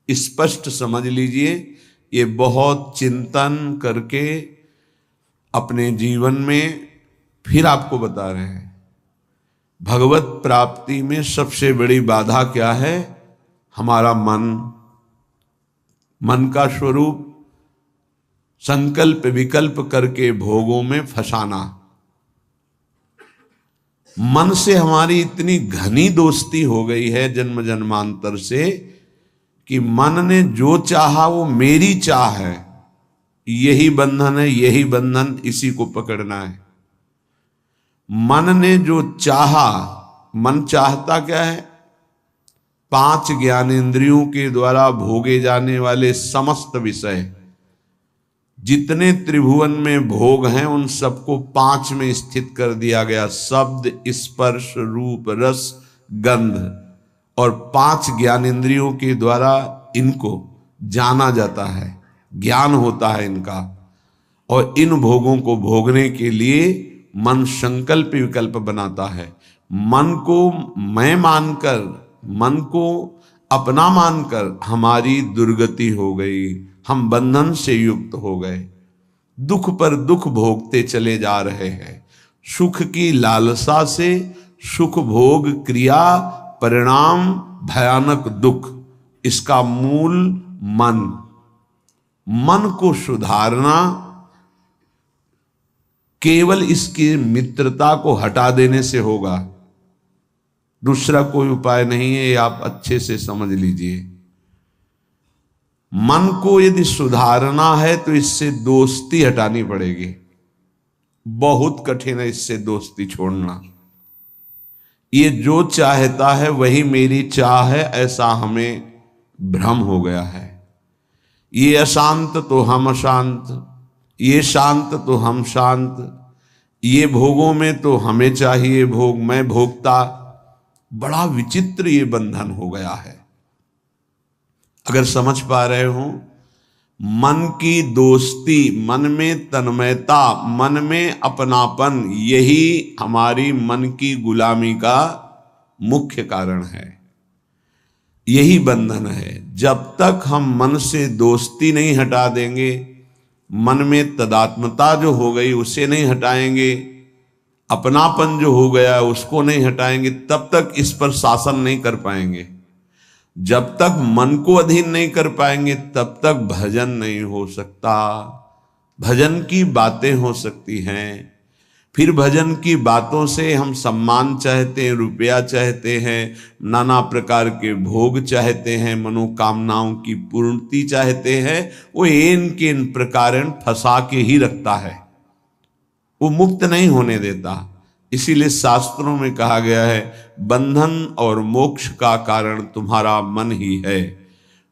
स्पष्ट समझ लीजिए, ये बहुत चिंतन करके अपने जीवन में फिर आपको बता रहे हैं। भगवत प्राप्ति में सबसे बड़ी बाधा क्या है? हमारा मन। मन का स्वरूप संकल्प विकल्प करके भोगों में फंसाना। मन से हमारी इतनी घनी दोस्ती हो गई है जन्म जन्मांतर से कि मन ने जो चाहा वो मेरी चाह है, यही बंधन है, यही बंधन, इसी को पकड़ना है। मन ने जो चाहा, मन चाहता क्या है? 5 ज्ञानेंद्रियों के द्वारा भोगे जाने वाले समस्त विषय, जितने त्रिभुवन में भोग हैं उन सबको 5 में स्थित कर दिया गया। शब्द, स्पर्श, रूप, रस, गंध, और 5 ज्ञानेंद्रियों के द्वारा इनको जाना जाता है, ज्ञान होता है इनका। और इन भोगों को भोगने के लिए मन संकल्प विकल्प बनाता है। मन को मैं मानकर, मन को अपना मानकर हमारी दुर्गति हो गई, हम बंधन से युक्त हो गए, दुख पर दुख भोगते चले जा रहे हैं। सुख की लालसा से सुख भोग क्रिया परिणाम भयानक दुख, इसका मूल मन। मन को सुधारना केवल इसकी मित्रता को हटा देने से होगा, दूसरा कोई उपाय नहीं है। ये आप अच्छे से समझ लीजिए। मन को यदि सुधारना है तो इससे दोस्ती हटानी पड़ेगी। बहुत कठिन है इससे दोस्ती छोड़ना। ये जो चाहता है वही मेरी चाह है, ऐसा हमें भ्रम हो गया है। ये अशांत तो हम अशांत, ये शांत तो हम शांत, ये भोगों में तो हमें चाहिए भोग, मैं भोगता। बड़ा विचित्र ये बंधन हो गया है। अगर समझ पा रहे हो, मन की दोस्ती, मन में तन्मयता, मन में अपनापन, यही हमारी मन की गुलामी का मुख्य कारण है, यही बंधन है। जब तक हम मन से दोस्ती नहीं हटा देंगे, मन में तदात्मता जो हो गई उसे नहीं हटाएंगे, अपनापन जो हो गया उसको नहीं हटाएंगे, तब तक इस पर शासन नहीं कर पाएंगे। जब तक मन को अधीन नहीं कर पाएंगे तब तक भजन नहीं हो सकता। भजन की बातें हो सकती हैं, फिर भजन की बातों से हम सम्मान चाहते हैं, रुपया चाहते हैं, नाना प्रकार के भोग चाहते हैं, मनोकामनाओं की पूर्ति चाहते हैं। वो इन के इन प्रकार फंसा के ही रखता है, वो मुक्त नहीं होने देता। इसीलिए शास्त्रों में कहा गया है, बंधन और मोक्ष का कारण तुम्हारा मन ही है।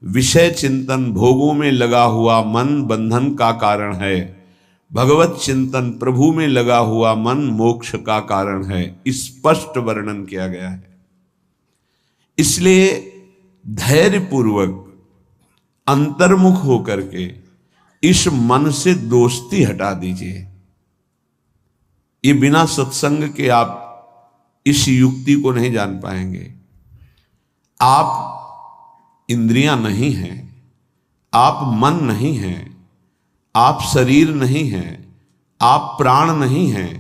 विषय चिंतन भोगों में लगा हुआ मन बंधन का कारण है, भगवत चिंतन प्रभु में लगा हुआ मन मोक्ष का कारण है। स्पष्ट वर्णन किया गया है। इसलिए धैर्य पूर्वक अंतर्मुख होकर के इस मन से दोस्ती हटा दीजिए। ये बिना सत्संग के आप इस युक्ति को नहीं जान पाएंगे। आप इंद्रियां नहीं हैं, आप मन नहीं हैं, आप शरीर नहीं हैं, आप प्राण नहीं हैं,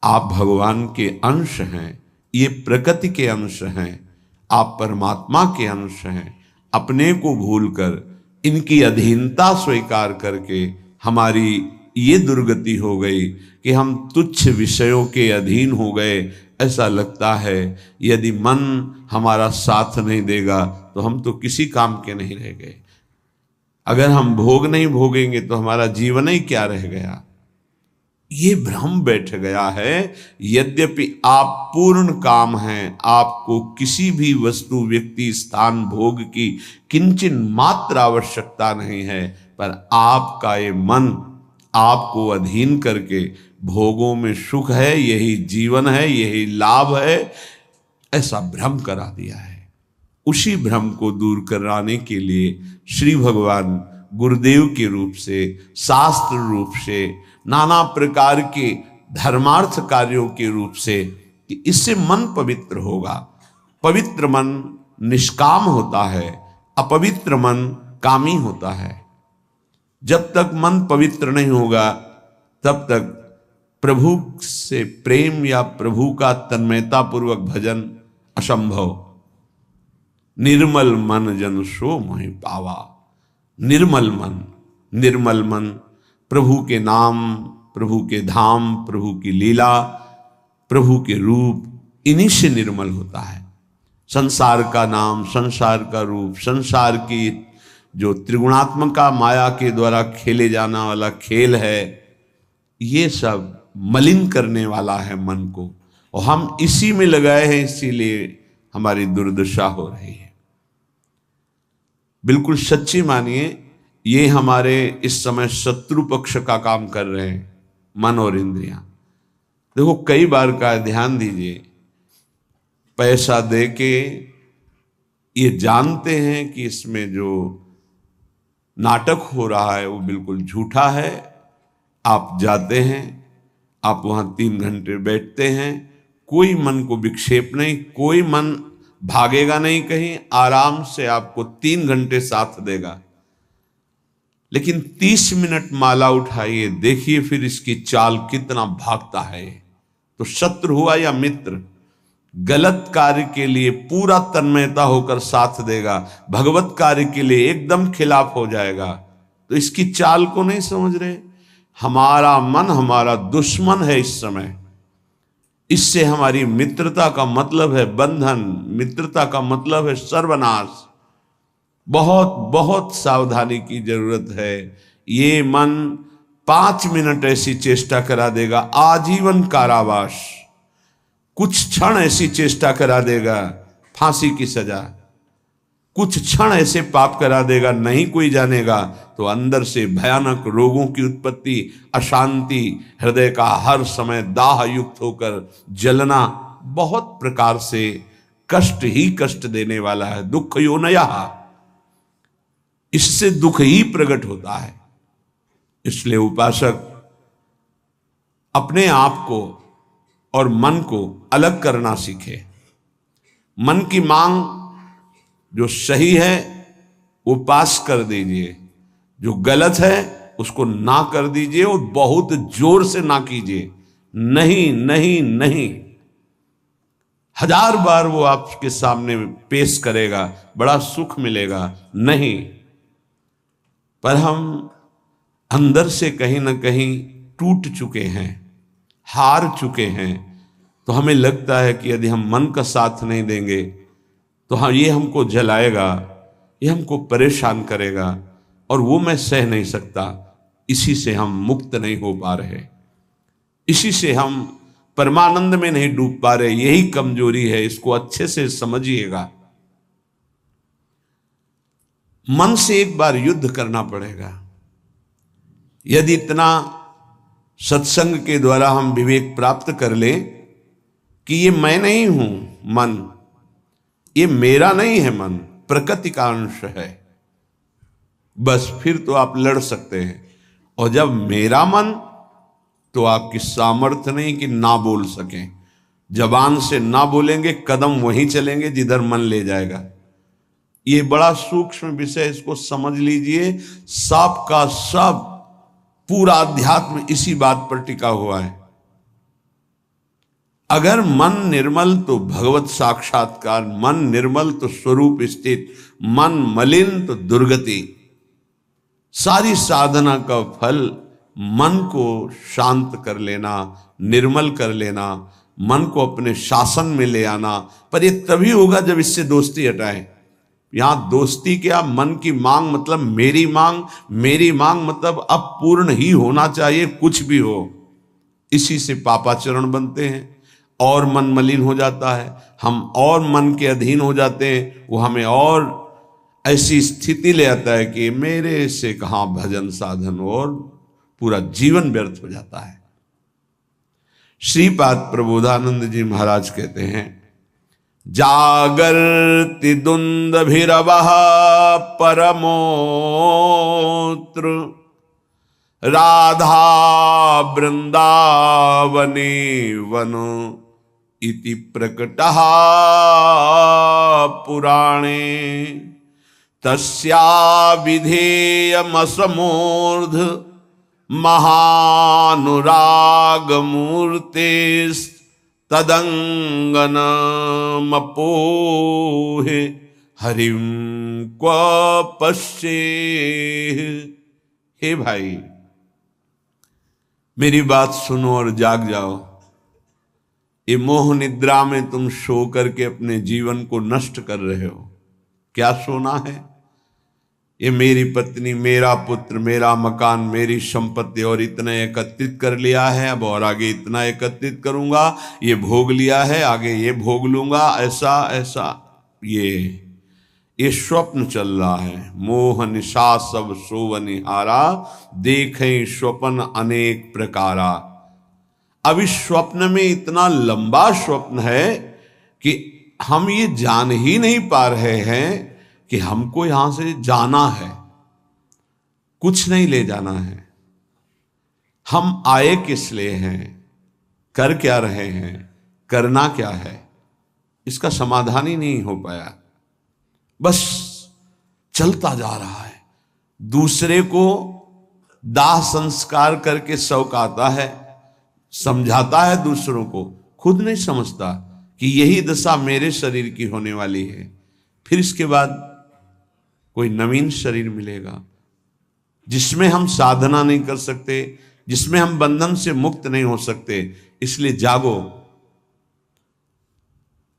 आप भगवान के अंश हैं, ये प्रकृति के अंश हैं, आप परमात्मा के अंश हैं। अपने को भूलकर इनकी अधीनता स्वीकार करके हमारी ये दुर्गति हो गई कि हम तुच्छ विषयों के अधीन हो गए। ऐसा लगता है यदि मन हमारा साथ नहीं देगा तो हम तो किसी काम के नहीं रह गए। अगर हम भोग नहीं भोगेंगे तो हमारा जीवन ही क्या रह गया। ये भ्रम बैठ गया है। यद्यपि आप पूर्ण काम हैं, आपको किसी भी वस्तु व्यक्ति स्थान भोग की किंचिन मात्र आवश्यकता नहीं है, पर आपका ये मन आपको अधीन करके भोगों में सुख है, यही जीवन है, यही लाभ है, ऐसा भ्रम करा दिया है। उसी भ्रम को दूर कराने के लिए श्री भगवान गुरुदेव के रूप से, शास्त्र रूप से, नाना प्रकार के धर्मार्थ कार्यों के रूप से, कि इससे मन पवित्र होगा। पवित्र मन निष्काम होता है, अपवित्र मन कामी होता है। जब तक मन पवित्र नहीं होगा तब तक प्रभु से प्रेम या प्रभु का तन्मयता पूर्वक भजन असंभव। निर्मल मन जन सो मोहि पावा। निर्मल मन प्रभु के नाम, प्रभु के धाम, प्रभु की लीला, प्रभु के रूप, इन्हीं से निर्मल होता है। संसार का नाम, संसार का रूप, संसार की जो त्रिगुणात्मका माया के द्वारा खेले जाना वाला खेल है, ये सब मलिन करने वाला है मन को, और हम इसी में लगाए हैं, इसीलिए हमारी दुर्दशा हो रही है। बिल्कुल सच्ची मानिए, ये हमारे इस समय शत्रु पक्ष का काम कर रहे हैं, मन और इंद्रियां। देखो, कई बार का ध्यान दीजिए, पैसा दे के ये जानते हैं कि इसमें जो नाटक हो रहा है वो बिल्कुल झूठा है। आप जाते हैं, आप वहां 3 घंटे बैठते हैं, कोई मन को विक्षेप नहीं, कोई मन भागेगा नहीं कहीं, आराम से आपको 3 घंटे साथ देगा। लेकिन 30 मिनट माला उठाइए, देखिए फिर इसकी चाल कितना भागता है। तो शत्रु हुआ या मित्र, गलत कार्य के लिए पूरा तन्मयता होकर साथ देगा, भगवत कार्य के लिए एकदम खिलाफ हो जाएगा। तो इसकी चाल को नहीं समझ रहे। हमारा मन हमारा दुश्मन है इस समय। इससे हमारी मित्रता का मतलब है बंधन, मित्रता का मतलब है सर्वनाश। बहुत बहुत सावधानी की जरूरत है। ये मन 5 मिनट ऐसी चेष्टा करा देगा, आजीवन कारावास। कुछ क्षण ऐसी चेष्टा करा देगा, फांसी की सजा। कुछ क्षण ऐसे पाप करा देगा, नहीं कोई जानेगा, तो अंदर से भयानक रोगों की उत्पत्ति, अशांति, हृदय का हर समय दाह युक्त होकर जलना, बहुत प्रकार से कष्ट ही कष्ट देने वाला है। दुख योनयः, इससे दुख ही प्रकट होता है। इसलिए उपासक अपने आप को और मन को अलग करना सीखे। मन की मांग जो सही है वो पास कर दीजिए, जो गलत है उसको ना कर दीजिए, और बहुत जोर से ना कीजिए। नहीं नहीं नहीं, 1000 बार वो आपके सामने पेश करेगा, बड़ा सुख मिलेगा, नहीं। पर हम अंदर से कहीं ना कहीं टूट चुके हैं, हार चुके हैं। तो हमें लगता है कि यदि हम मन का साथ नहीं देंगे तो हाँ, ये हमको जलाएगा, ये हमको परेशान करेगा, और वो मैं सह नहीं सकता। इसी से हम मुक्त नहीं हो पा रहे, इसी से हम परमानंद में नहीं डूब पा रहे। यही कमजोरी है, इसको अच्छे से समझिएगा। मन से एक बार युद्ध करना पड़ेगा। यदि इतना सत्संग के द्वारा हम विवेक प्राप्त कर लें कि ये मैं नहीं हूं मन, ये मेरा नहीं है मन, प्रकृति का अंश है, बस फिर तो आप लड़ सकते हैं। और जब मेरा मन, तो आपकी सामर्थ्य नहीं कि ना बोल सकें। जबान से ना बोलेंगे, कदम वहीं चलेंगे जिधर मन ले जाएगा। ये बड़ा सूक्ष्म विषय, इसको समझ लीजिए। सब का सब पूरा अध्यात्म इसी बात पर टिका हुआ है। अगर मन निर्मल तो भगवत साक्षात्कार, मन निर्मल तो स्वरूप स्थित, मन मलिन तो दुर्गति। सारी साधना का फल मन को शांत कर लेना, निर्मल कर लेना, मन को अपने शासन में ले आना। पर ये तभी होगा जब इससे दोस्ती हटाएं। यहां दोस्ती क्या, मन की मांग मतलब मेरी मांग, मेरी मांग मतलब अब पूर्ण ही होना चाहिए, कुछ भी हो। इसी से पापाचरण बनते हैं और मन मलिन हो जाता है, हम और मन के अधीन हो जाते हैं। वो हमें और ऐसी स्थिति ले आता है कि मेरे से कहां भजन साधन, और पूरा जीवन व्यर्थ हो जाता है। श्रीपाद प्रबोधानंद जी महाराज कहते हैं, जागर्ति दुंदभिरवः परमोत्र राधा वृंदावने वन इति प्रकटः पुराणे तस्या विधेयमसमूर्ध महानुराग मूर्तेस् तदंगनमपोहे हरिम क्व पश्ये। हे भाई, मेरी बात सुनो और जाग जाओ। ये मोह निद्रा में तुम सो करके अपने जीवन को नष्ट कर रहे हो। क्या सोना है? ये मेरी पत्नी, मेरा पुत्र, मेरा मकान, मेरी संपत्ति और इतना एकत्रित कर लिया है, अब और आगे इतना एकत्रित करूंगा, ये भोग लिया है, आगे ये भोग लूंगा, ऐसा ऐसा। ये स्वप्न चल रहा है। मोह निशा सब सोवनिहारा, देखें स्वप्न अनेक प्रकारा। अब इस स्वप्न में इतना लंबा स्वप्न है कि हम ये जान ही नहीं पा रहे हैं कि हमको यहां से जाना है, कुछ नहीं ले जाना है। हम आए किस लिए हैं, कर क्या रहे हैं, करना क्या है, इसका समाधान ही नहीं हो पाया। बस चलता जा रहा है। दूसरे को दाह संस्कार करके शौक आता है, समझाता है दूसरों को, खुद नहीं समझता कि यही दशा मेरे शरीर की होने वाली है। फिर इसके बाद कोई नवीन शरीर मिलेगा जिसमें हम साधना नहीं कर सकते, जिसमें हम बंधन से मुक्त नहीं हो सकते। इसलिए जागो,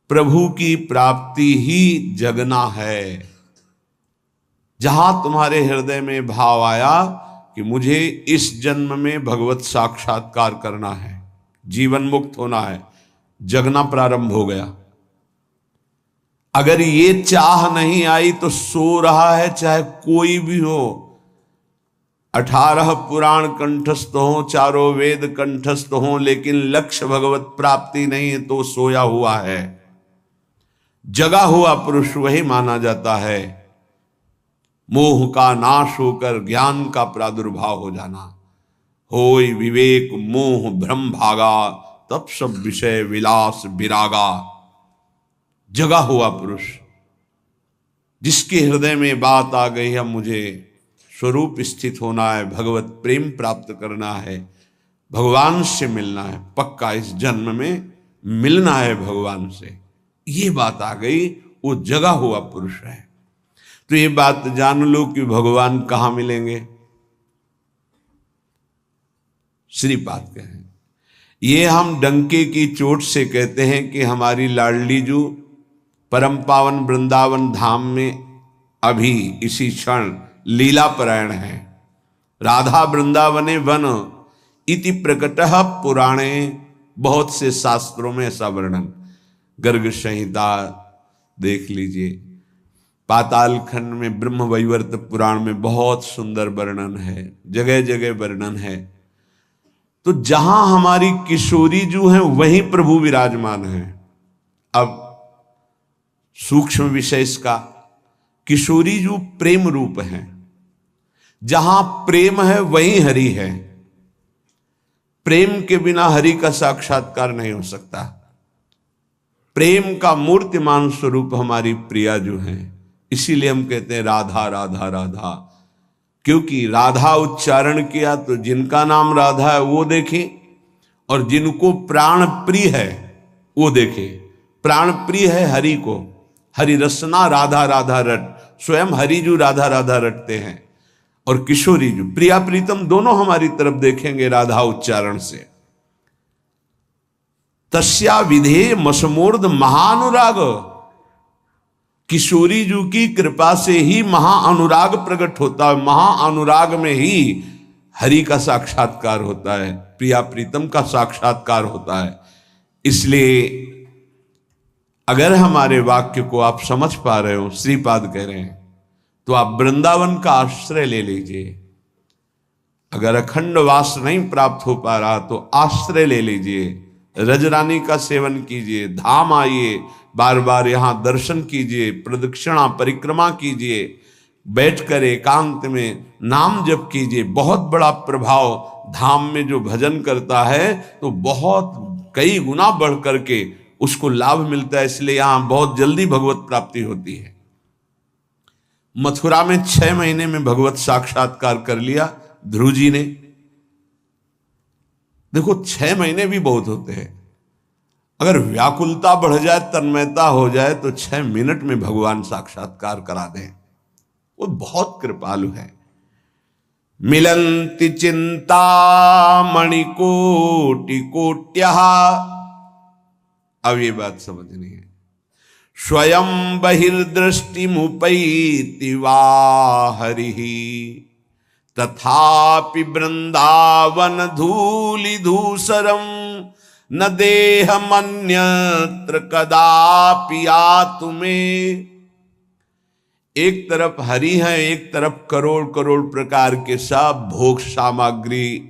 प्रभु की प्राप्ति ही जगना है। जहां तुम्हारे हृदय में भाव आया कि मुझे इस जन्म में भगवत साक्षात्कार करना है, जीवन मुक्त होना है, जगना प्रारंभ हो गया। अगर ये चाह नहीं आई तो सो रहा है, चाहे कोई भी हो। 18 पुराण कंठस्थ हो, चारों वेद कंठस्थ हो, लेकिन लक्ष्य भगवत प्राप्ति नहीं है तो सोया हुआ है। जगा हुआ पुरुष वही माना जाता है। मोह का नाश होकर ज्ञान का प्रादुर्भाव हो जाना। होय विवेक मोह भ्रम भागा, तब सब विषय विलास विरागा। जगा हुआ पुरुष जिसके हृदय में बात आ गई है, मुझे स्वरूप स्थित होना है, भगवत प्रेम प्राप्त करना है, भगवान से मिलना है, पक्का इस जन्म में मिलना है भगवान से, ये बात आ गई, वो जगा हुआ पुरुष है। तो ये बात जान लो कि भगवान कहां मिलेंगे। श्रीपाद कहें, ये हम डंके की चोट से कहते हैं कि हमारी लाडली जू परम पावन वृंदावन धाम में अभी इसी क्षण लीला परायण है। राधा वृंदावने वन इति प्रकटः पुराणे, बहुत से शास्त्रों में ऐसा वर्णन, गर्ग संहिता देख लीजिए, पाताल खंड में ब्रह्म वैवर्त पुराण में बहुत सुंदर वर्णन है, जगह जगह वर्णन है। तो जहां हमारी किशोरी जो है वहीं प्रभु विराजमान है। अब सूक्ष्म विषय इसका, किशोरी जो प्रेम रूप है, जहां प्रेम है वहीं हरि है। प्रेम के बिना हरि का साक्षात्कार नहीं हो सकता। प्रेम का मूर्तिमान स्वरूप हमारी प्रिया जो है, इसीलिए हम कहते हैं राधा राधा राधा, क्योंकि राधा उच्चारण किया तो जिनका नाम राधा है वो देखे, और जिनको प्राण प्रिय है वो देखे। प्राण प्रिय है हरि को, हरि रसना राधा राधा रट, स्वयं हरि जो राधा राधा रटते हैं, और किशोरी जो प्रिया प्रीतम दोनों हमारी तरफ देखेंगे राधा उच्चारण से। तस्या विधेय मसमूर्ध महानुराग, किशोरी जी की कृपा से ही महाअनुराग प्रकट होता है। महाअनुराग में ही हरि का साक्षात्कार होता है, प्रिया प्रीतम का साक्षात्कार होता है। इसलिए अगर हमारे वाक्य को आप समझ पा रहे हो, श्रीपाद कह रहे हैं, तो आप वृंदावन का आश्रय ले लीजिए। अगर अखंड वास नहीं प्राप्त हो पा रहा तो आश्रय ले लीजिए, रजरानी का सेवन कीजिए, धाम आइए, बार बार यहाँ दर्शन कीजिए, प्रदक्षिणा परिक्रमा कीजिए, बैठकर एकांत में नाम जप कीजिए। बहुत बड़ा प्रभाव धाम में जो भजन करता है तो बहुत कई गुना बढ़ करके उसको लाभ मिलता है। इसलिए यहाँ बहुत जल्दी भगवत प्राप्ति होती है। मथुरा में 6 महीने में भगवत साक्षात्कार कर लिया ध्रुव जी ने। देखो 6 महीने भी बहुत होते हैं। अगर व्याकुलता बढ़ जाए, तन्मयता हो जाए, तो 6 मिनट में भगवान साक्षात्कार करा दें। वो बहुत कृपालु है। मिलन्ति चिंता मणिकोटि कोट्यः, अब ये बात समझनी है। स्वयं बहिर्दृष्टिमुपैति वा हरिः, तथापि वृंदावन धूलि धूसरम न देहमन्यत्र कदापि आतुमे। एक तरफ हरि है, एक तरफ करोड़ करोड़ प्रकार के सब भोग सामग्री,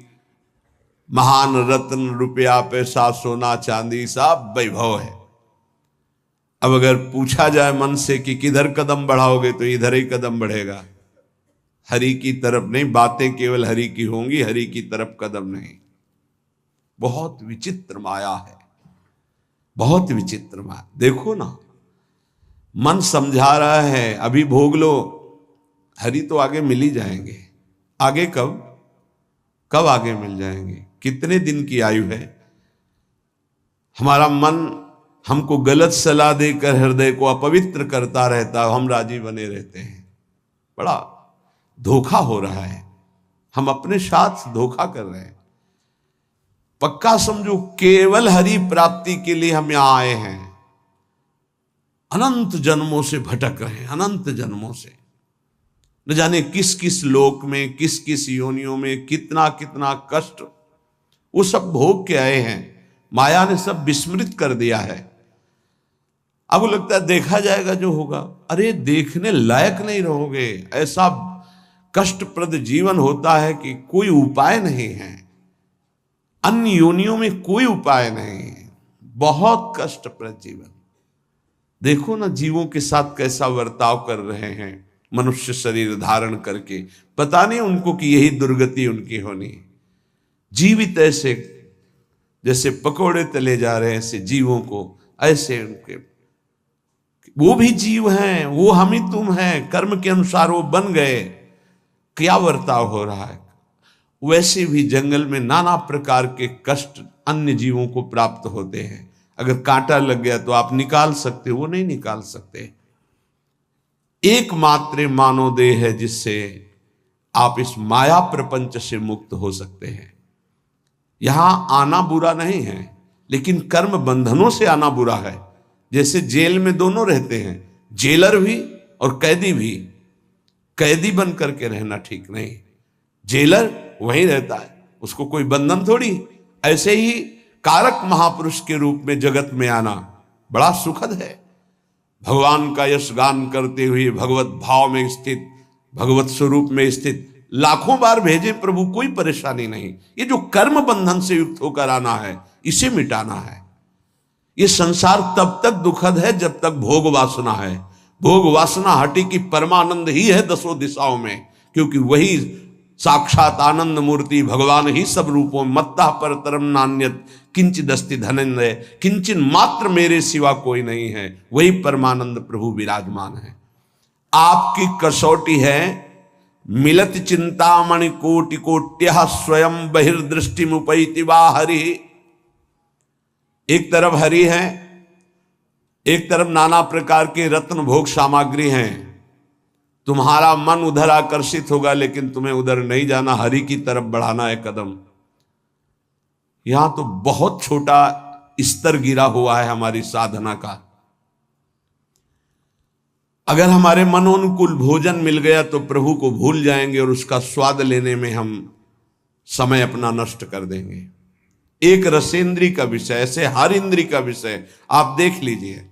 महान रत्न, रुपया, पैसा, सोना, चांदी, सब वैभव है। अब अगर पूछा जाए मन से कि किधर कदम बढ़ाओगे, तो इधर ही कदम बढ़ेगा, हरि की तरफ नहीं। बातें केवल हरि की होंगी, हरि की तरफ कदम नहीं। बहुत विचित्र माया है, बहुत विचित्र माया। देखो ना, मन समझा रहा है अभी भोग लो, हरि तो आगे मिल ही जाएंगे। आगे कब कब आगे मिल जाएंगे? कितने दिन की आयु है? हमारा मन हमको गलत सलाह देकर हृदय को अपवित्र करता रहता है, हम राजी बने रहते हैं। बड़ा धोखा हो रहा है, हम अपने साथ धोखा कर रहे हैं। पक्का समझो, केवल हरि प्राप्ति के लिए हम यहां आए हैं। अनंत जन्मों से भटक रहे हैं, अनंत जन्मों से, न जाने किस किस लोक में, किस किस योनियों में कितना कितना कष्ट, वो सब भोग के आए हैं। माया ने सब विस्मृत कर दिया है। अब लगता है देखा जाएगा जो होगा। अरे देखने लायक नहीं रहोगे। ऐसा कष्टप्रद जीवन होता है कि कोई उपाय नहीं है। अन्य योनियों में कोई उपाय नहीं है। बहुत कष्टप्रद जीवन। देखो ना जीवों के साथ कैसा बर्ताव कर रहे हैं, मनुष्य शरीर धारण करके। पता नहीं उनको कि यही दुर्गति उनकी होनी है। जीवित ऐसे जैसे पकोड़े तले जा रहे हैं, ऐसे जीवों को, ऐसे उनके, वो भी जीव हैं, वो हम ही तुम हैं, कर्म के अनुसार वो बन गए। क्या बर्ताव हो रहा है? वैसे भी जंगल में नाना प्रकार के कष्ट अन्य जीवों को प्राप्त होते हैं। अगर कांटा लग गया तो आप निकाल सकते हो, वो नहीं निकाल सकते। एकमात्र मानव देह है जिससे आप इस माया प्रपंच से मुक्त हो सकते हैं। यहां आना बुरा नहीं है, लेकिन कर्म बंधनों से आना बुरा है। जैसे जेल में दोनों रहते हैं, जेलर भी और कैदी भी। कैदी बन करके रहना ठीक नहीं, जेलर वहीं रहता है, उसको कोई बंधन थोड़ी। ऐसे ही कारक महापुरुष के रूप में जगत में आना बड़ा सुखद है। भगवान का यश गान करते हुए भगवत भाव में स्थित, भगवत स्वरूप में स्थित लाखों बार भेजे प्रभु, कोई परेशानी नहीं। ये जो कर्म बंधन से युक्त होकर आना है, इसे मिटाना है। ये संसार तब तक दुखद है जब तक भोग वासना है। भोग वासना हटी की परमानंद ही है दसों दिशाओं में, क्योंकि वही साक्षात आनंद मूर्ति भगवान ही सब रूपों मत्ता पर तरम नान्यत किंचिदस्ति धनंजय, किंचन मात्र मेरे सिवा कोई नहीं है। वही परमानंद प्रभु विराजमान है। आपकी कसौटी है मिलत चिंतामणि कोटि कोट्यः स्वयं बहिर्दृष्टि मुपैति वा हरि। एक तरफ हरि है, एक तरफ नाना प्रकार के रत्न भोग सामग्री हैं। तुम्हारा मन उधर आकर्षित होगा, लेकिन तुम्हें उधर नहीं जाना, हरि की तरफ बढ़ाना है कदम। यहां तो बहुत छोटा स्तर गिरा हुआ है हमारी साधना का। अगर हमारे मनोनुकूल भोजन मिल गया तो प्रभु को भूल जाएंगे और उसका स्वाद लेने में हम समय अपना नष्ट कर देंगे। एक रसेंद्री का विषय, ऐसे हर इंद्री का विषय आप देख लीजिए।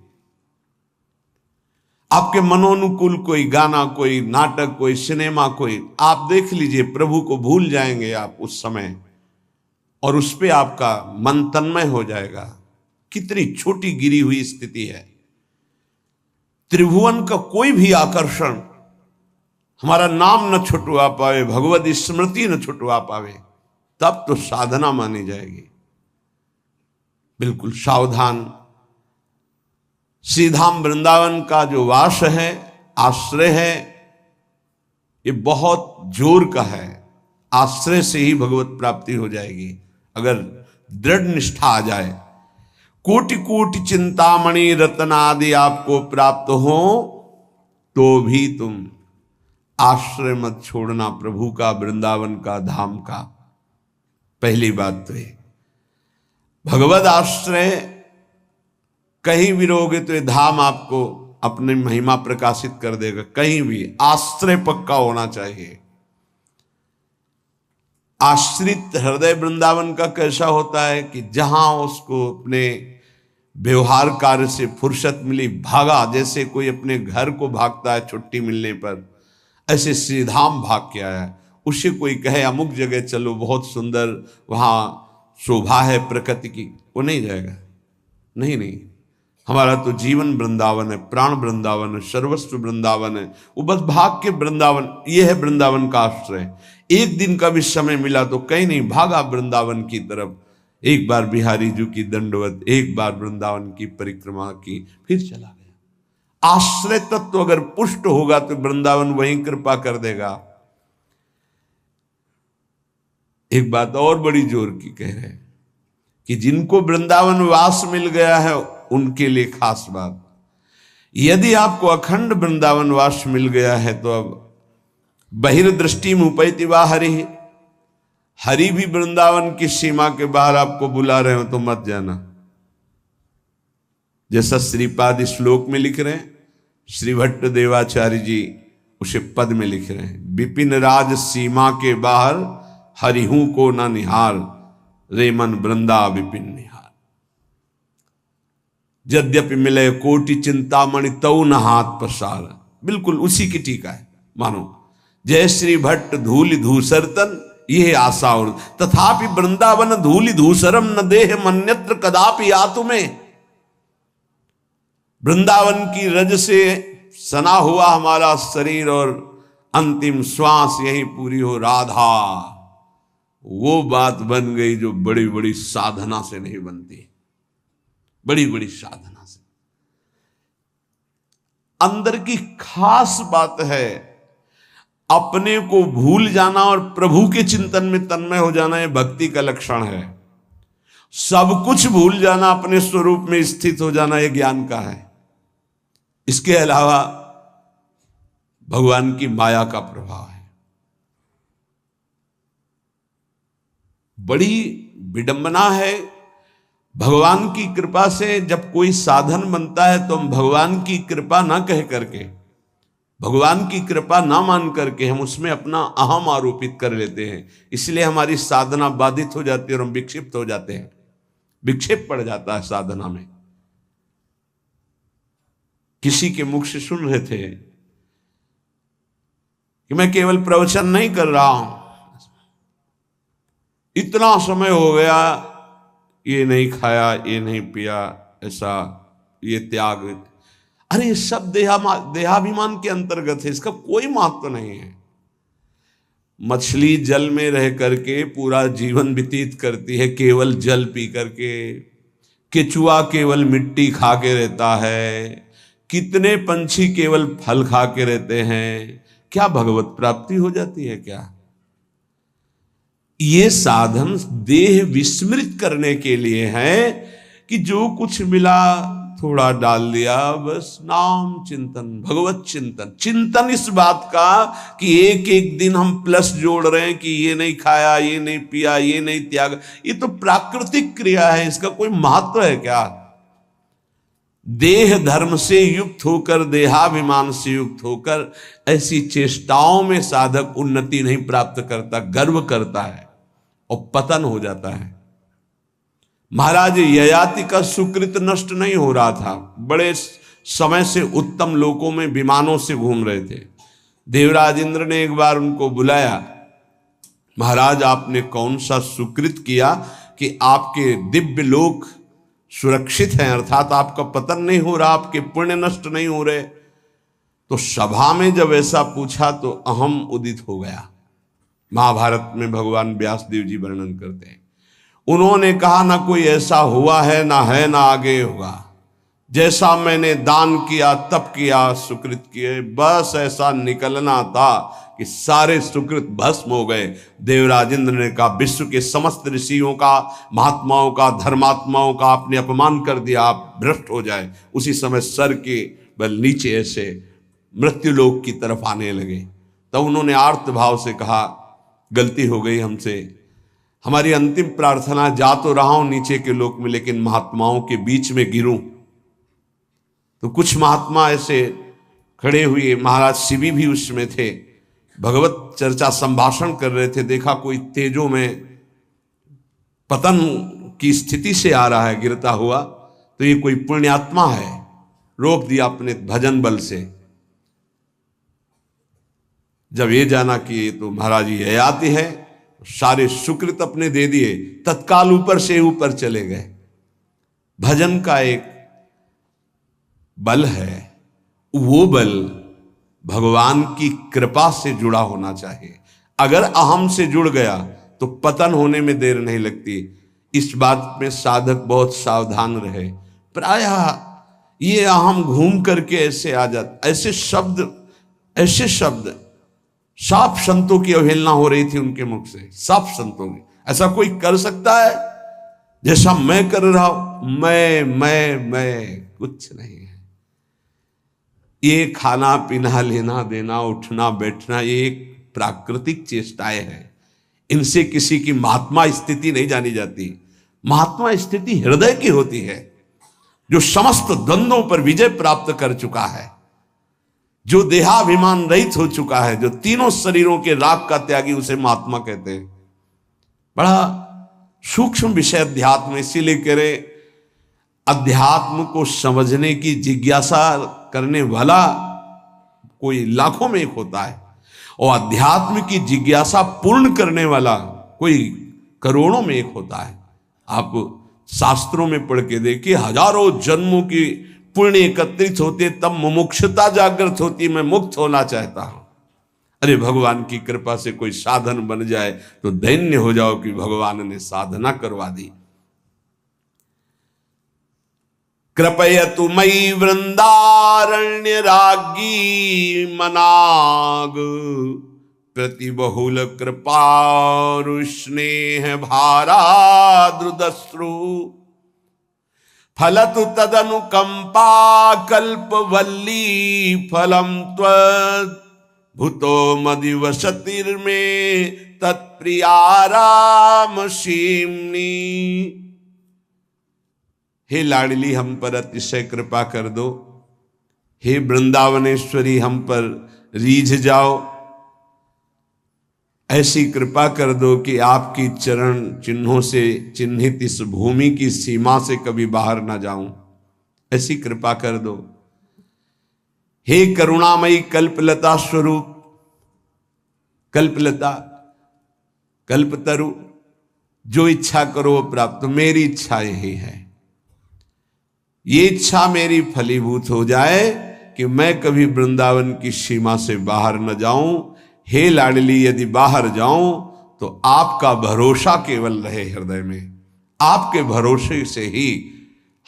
आपके मनोनुकूल कोई गाना, कोई नाटक, कोई सिनेमा, कोई आप देख लीजिए, प्रभु को भूल जाएंगे आप उस समय, और उस पे आपका मन तन्मय हो जाएगा। कितनी छोटी गिरी हुई स्थिति है। त्रिभुवन का कोई भी आकर्षण हमारा नाम न छुटवा पावे, भगवत स्मृति न छुटवा पावे, तब तो साधना मानी जाएगी। बिल्कुल सावधान। श्रीधाम वृंदावन का जो वास है, आश्रय है, ये बहुत जोर का है। आश्रय से ही भगवत प्राप्ति हो जाएगी अगर दृढ़ निष्ठा आ जाए। कोटि कोटि चिंतामणि रत्न आदि आपको प्राप्त हो तो भी तुम आश्रय मत छोड़ना, प्रभु का, वृंदावन का, धाम का। पहली बात तो ये भगवत आश्रय कहीं भी रहोगे तो ये धाम आपको अपनी महिमा प्रकाशित कर देगा। कहीं भी आश्रय पक्का होना चाहिए। आश्रित हृदय वृंदावन का कैसा होता है कि जहां उसको अपने व्यवहार कार्य से फुर्सत मिली भागा, जैसे कोई अपने घर को भागता है छुट्टी मिलने पर, ऐसे श्रीधाम भाग के आया। उससे कोई कहे अमुक जगह चलो बहुत सुंदर वहां शोभा है प्रकृति की, वो नहीं जाएगा। नहीं, हमारा तो जीवन वृंदावन है, प्राण वृंदावन है, सर्वस्व वृंदावन है। वो बस भाग के वृंदावन, ये है वृंदावन का आश्रय। एक दिन का भी समय मिला तो कहीं नहीं, भागा वृंदावन की तरफ। एक बार बिहारी जी की दंडवत, एक बार वृंदावन की परिक्रमा की, फिर चला गया। आश्रय तत्व अगर पुष्ट होगा तो वृंदावन वहीं कृपा कर देगा। एक बात और बड़ी जोर की कह रहे हैं कि जिनको वृंदावन वास मिल गया है उनके लिए खास बात। यदि आपको अखंड वृंदावन वास मिल गया है तो अब बहिर्दृष्टि मुपैति वा हरि, हरि भी वृंदावन की सीमा के बाहर आपको बुला रहे हो तो मत जाना। जैसा श्रीपाद श्लोक में लिख रहे हैं, श्री भट्ट देवाचार्य जी उसे पद में लिख रहे हैं, विपिन राज सीमा के बाहर हरिहू को न निहार, रे मन वृंदा विपिन निहार। यद्यपि मिले कोटि चिंतामणि तऊ न हाथ पसार। बिल्कुल उसी की टीका है मानो। जय श्री भट्ट धूलि धूसरतन यह आशा और, तथापि वृंदावन धूलि धूसरम न देह मन्यत्र कदापि आतु में। वृंदावन की रज से सना हुआ हमारा शरीर और अंतिम श्वास यही पूरी हो राधा, वो बात बन गई जो बड़ी बड़ी साधना से नहीं बनती, बड़ी बड़ी साधना से। अंदर की खास बात है अपने को भूल जाना और प्रभु के चिंतन में तन्मय हो जाना, यह भक्ति का लक्षण है। सब कुछ भूल जाना, अपने स्वरूप में स्थित हो जाना, यह ज्ञान का है। इसके अलावा भगवान की माया का प्रभाव है। बड़ी विडंबना है, भगवान की कृपा से जब कोई साधन बनता है तो हम भगवान की कृपा ना कह करके, भगवान की कृपा ना मान करके हम उसमें अपना अहम आरोपित कर लेते हैं। इसलिए हमारी साधना बाधित हो जाती है और हम विक्षिप्त हो जाते हैं, विक्षेप पड़ जाता है साधना में। किसी के मुख से सुन रहे थे कि मैं केवल प्रवचन नहीं कर रहा हूं, इतना समय हो गया, ये नहीं खाया, ये नहीं पिया, ऐसा, ये त्याग। अरे ये सब देहाभिमान के अंतर्गत है, इसका कोई महत्व नहीं है। मछली जल में रह करके पूरा जीवन व्यतीत करती है केवल जल पी करके, केचुआ केवल मिट्टी खा के रहता है, कितने पंछी केवल फल खा के रहते हैं। क्या भगवत प्राप्ति हो जाती है क्या? ये साधन देह विस्मृत करने के लिए है कि जो कुछ मिला थोड़ा डाल दिया, बस नाम चिंतन, भगवत चिंतन। चिंतन इस बात का कि एक एक दिन हम प्लस जोड़ रहे हैं कि ये नहीं खाया, ये नहीं पिया, ये नहीं त्याग, ये तो प्राकृतिक क्रिया है, इसका कोई महत्व है क्या? देह धर्म से युक्त होकर, देहाभिमान से युक्त होकर ऐसी चेष्टाओं में साधक उन्नति नहीं प्राप्त करता, गर्व करता है और पतन हो जाता है। महाराज ययाति का सुकृत नष्ट नहीं हो रहा था, बड़े समय से उत्तम लोकों में विमानों से घूम रहे थे। देवराज इंद्र ने एक बार उनको बुलाया, महाराज आपने कौन सा सुकृत किया कि आपके दिव्य लोक सुरक्षित हैं, अर्थात आपका पतन नहीं हो रहा, आपके पुण्य नष्ट नहीं हो रहे। तो सभा में जब ऐसा पूछा तो अहम उदित हो गया। महाभारत में भगवान व्यासदेव जी वर्णन करते हैं, उन्होंने कहा ना कोई ऐसा हुआ है, ना है, ना आगे होगा। जैसा मैंने दान किया, तप किया, सुकृत किए, बस ऐसा निकलना था कि सारे सुकृत भस्म हो गए। देवराज इंद्र ने कहा विश्व के समस्त ऋषियों का, महात्माओं का, धर्मात्माओं का आपने अपमान कर दिया, आप भ्रष्ट हो जाए। उसी समय सर के बल नीचे ऐसे मृत्युलोक की तरफ आने लगे। तब उन्होंने आर्त भाव से कहा गलती हो गई हमसे, हमारी अंतिम प्रार्थना, जा तो रहा हूं नीचे के लोक में लेकिन महात्माओं के बीच में गिरूं। तो कुछ महात्मा ऐसे खड़े हुए, महाराज शिवी भी उसमें थे, भगवत चर्चा संभाषण कर रहे थे। देखा कोई तेजों में पतन की स्थिति से आ रहा है गिरता हुआ, तो ये कोई पुण्यात्मा है, रोक दिया अपने भजन बल से। जब ये जाना कि ये तो महाराज ये आती है, सारे सुकृत अपने दे दिए, तत्काल ऊपर से ऊपर चले गए। भजन का एक बल है, वो बल भगवान की कृपा से जुड़ा होना चाहिए। अगर अहम से जुड़ गया तो पतन होने में देर नहीं लगती। इस बात में साधक बहुत सावधान रहे। प्रायः ये अहम घूम करके ऐसे आ जाता, ऐसे शब्द साफ संतों की अवहेलना हो रही थी उनके मुख से, साफ संतों की। ऐसा कोई कर सकता है जैसा मैं कर रहा हूं? मैं कुछ नहीं है। ये खाना पीना, लेना देना, उठना बैठना, ये एक प्राकृतिक चेष्टाएं हैं। इनसे किसी की महात्मा स्थिति नहीं जानी जाती। महात्मा स्थिति हृदय की होती है, जो समस्त द्वंद्वों पर विजय प्राप्त कर चुका है, जो देहाभिमान रहित हो चुका है, जो तीनों शरीरों के राग का त्यागी, उसे महात्मा कहते हैं। बड़ा सूक्ष्म विषय अध्यात्म, इसीलिए कह रहे अध्यात्म को समझने की जिज्ञासा करने वाला कोई लाखों में एक होता है, और अध्यात्म की जिज्ञासा पूर्ण करने वाला कोई करोड़ों में एक होता है। आप शास्त्रों में पढ़ के देखिए, हजारों जन्मों की पुण्य एकत्रित होते तब मुमुक्षुता जागृत होती, मैं मुक्त होना चाहता हूं। अरे भगवान की कृपा से कोई साधन बन जाए तो दैन्य हो जाओ कि भगवान ने साधना करवा दी। कृपयतु मयि वृंदारण्य राज्ञी मनाग, प्रति बहुल कृपारुष्णेह भाराद्रुदश्रु, फलतु तदनुकंपा कल्पवल्ली, फलम त्वद् भूतो मदिवसतिर्मे तत्प्रियारामशीम्नि। हे लाडली हम पर अतिशय कृपा कर दो, हे वृंदावनेश्वरी हम पर रीझ जाओ, ऐसी कृपा कर दो कि आपकी चरण चिन्हों से चिन्हित इस भूमि की सीमा से कभी बाहर ना जाऊं, ऐसी कृपा कर दो। हे करुणामयी कल्पलता स्वरूप, कल्पलता कल्पतरु, जो इच्छा करो वो प्राप्त। मेरी इच्छा यही है, ये इच्छा मेरी फलीभूत हो जाए कि मैं कभी वृंदावन की सीमा से बाहर न जाऊं। हे लाडली, यदि बाहर जाऊं तो आपका भरोसा केवल रहे हृदय में। आपके भरोसे से ही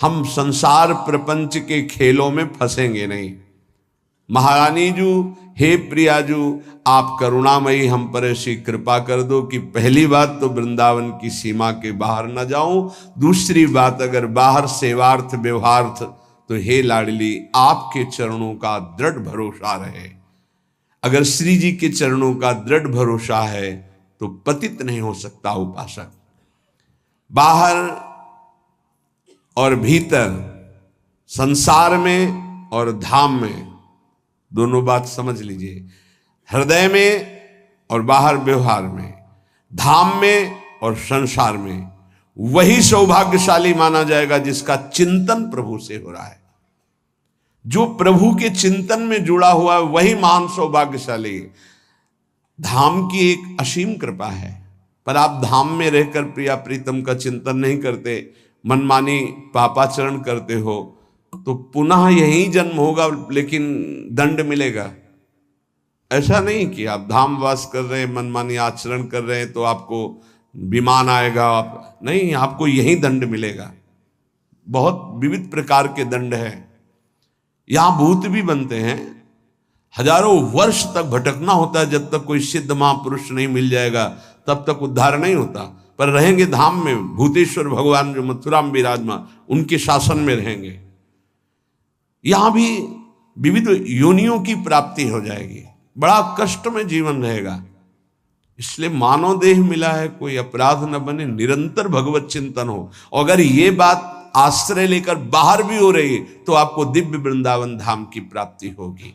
हम संसार प्रपंच के खेलों में फंसेंगे नहीं। महारानी जू, हे प्रियाजू, आप करुणामयी हम पर ऐसी कृपा कर दो कि पहली बात तो वृंदावन की सीमा के बाहर न जाऊं, दूसरी बात अगर बाहर सेवार्थ व्यवहार्थ तो हे लाडली आपके चरणों का दृढ़ भरोसा रहे। अगर श्री जी के चरणों का दृढ़ भरोसा है तो पतित नहीं हो सकता उपासक। बाहर और भीतर, संसार में और धाम में, दोनों बात समझ लीजिए। हृदय में और बाहर व्यवहार में, धाम में और संसार में, वही सौभाग्यशाली माना जाएगा जिसका चिंतन प्रभु से हो रहा है। जो प्रभु के चिंतन में जुड़ा हुआ है वही महान सौभाग्यशाली है। धाम की एक असीम कृपा है, पर आप धाम में रहकर प्रिया प्रीतम का चिंतन नहीं करते, मनमानी पापाचरण करते हो, तो पुनः यही जन्म होगा लेकिन दंड मिलेगा। ऐसा नहीं कि आप धाम वास कर रहे हैं, मनमानी आचरण कर रहे हैं तो आपको विमान आएगा, आप नहीं, आपको यही दंड मिलेगा। बहुत विविध प्रकार के दंड है। यहां भूत भी बनते हैं, हजारों वर्ष तक भटकना होता है, जब तक कोई सिद्ध महापुरुष नहीं मिल जाएगा तब तक उद्धार नहीं होता। पर रहेंगे धाम में, भूतेश्वर भगवान जो मथुरा में विराजमान, उनके शासन में रहेंगे। यहां भी विविध योनियों की प्राप्ति हो जाएगी, बड़ा कष्ट में जीवन रहेगा। इसलिए मानव देह मिला है, कोई अपराध न बने, निरंतर भगवत चिंतन हो। अगर ये बात आश्रय लेकर बाहर भी हो रही है तो आपको दिव्य वृंदावन धाम की प्राप्ति होगी।